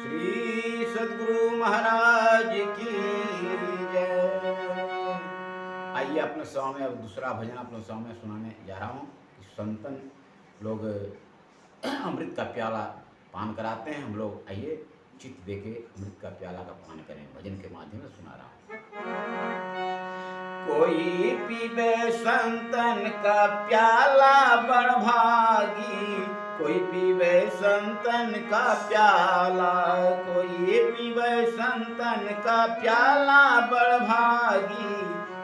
श्री सद्गुरु महाराज की जय। आइए अपने सौ में अब दूसरा भजन अपने सौ में सुनाने जा रहा हूँ कि संतन लोग अमृत का प्याला पान कराते हैं। हम लोग आइए चित्त देके अमृत का प्याला का पान करें। भजन के माध्यम से सुना रहा हूँ। कोई पीबे संतन का प्याला बड़ भागी, कोई पीबे संतन का प्याला, कोई पीबे संतन का प्याला बड़ भागी,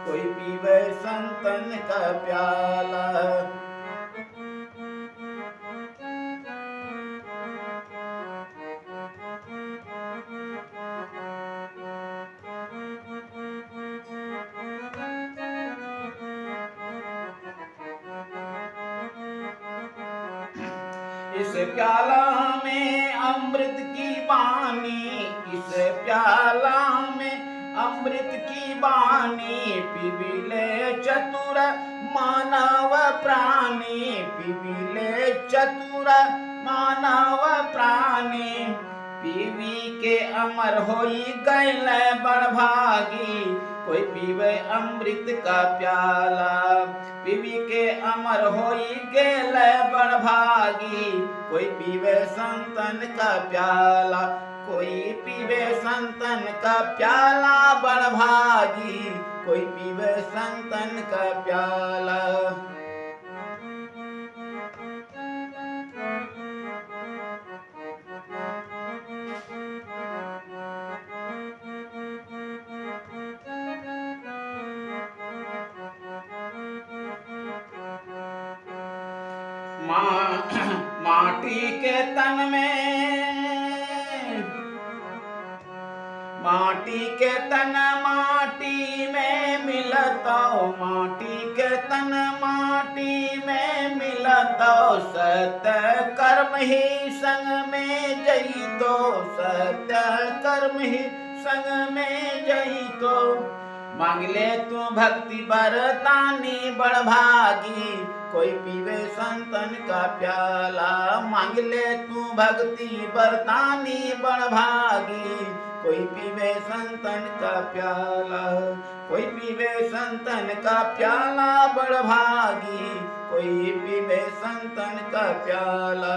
कोई पीबे संतन का प्याला। इस प्याला में अमृत की बानी, इस प्याला में अमृत की बानी, पीबीले चतुर मानव प्राणी, पीबीले चतुर मानव प्राणी, पीवी के अमर होई गैल बड़ भागी, कोई पीवे अमृत का प्याला, पीवी के अमर होई गेल बड़ भागी, कोई पीवे संतन का प्याला, कोई पीवे संतन का प्याला बड़ भागी, कोई पीवे संतन का प्याला। माटी के तन में, माटी के तन माटी में मिलता, माटी के तन माटी में मिलता, सत्य कर्म ही संग में जईतो, सत्य कर्म ही संग में जईतो, मांग ले तू भक्ति बरदानी बड़ भागी, कोई पीवे संतन का प्याला, मांग ले तू भक्ति बरदानी बड़ भागी, कोई पीवे संतन का प्याला, कोई पीवे संतन का प्याला बड़ भागी, कोई पीवे संतन का प्याला।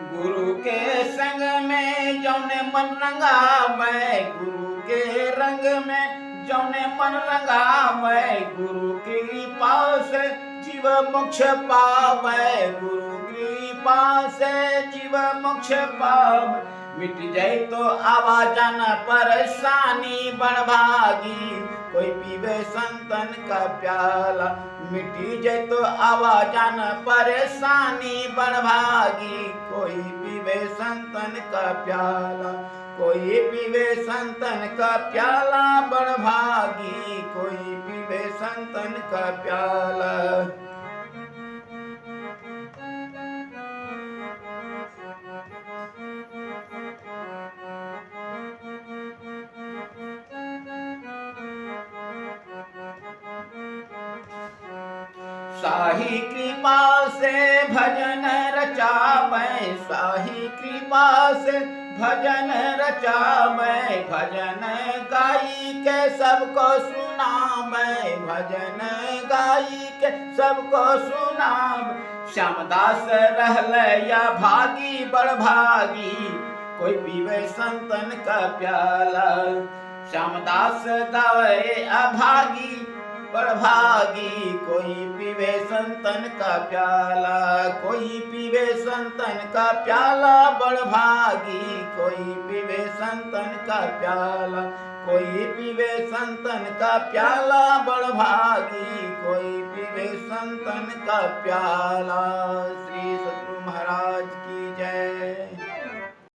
गुरु के संग में जौने मन रंगावे, गुरु के रंग में जौने मन रंगावे, गुरु की कृपा से जीव मोक्ष पावे, गुरु की कृपा से जीव मोक्ष पावे, मिट जाए तो आवाजन परेशानी बड़ भागी, कोई पीवे संतन का प्याला, मिटी जाए तो आवाजन परेशानी बड़ भागी, कोई पीवे संतन का प्याला, कोई पीवे संतन का प्याला बड़ भागी, कोई पीवे संतन का प्याला। साही कृपा से भजन रचावे, साही कृपा से भजन रचावे, भजन गाई के सबको सुनावे, भजन गाई के सबको सुनावे, श्यामदास रहल या भागी बड़ भागी, कोई पीवे संतन का प्याला, श्यामदास गावे अभागी बड़ भागी, कोई पीवे संतन का प्याला, कोई पीवे संतन का प्याला बड़ भागी, कोई पीवे संतन का प्याला, कोई पीवे संतन का प्याला बड़ भागी, कोई पीवे संतन का प्याला। श्री सद्गुरु महाराज की जय।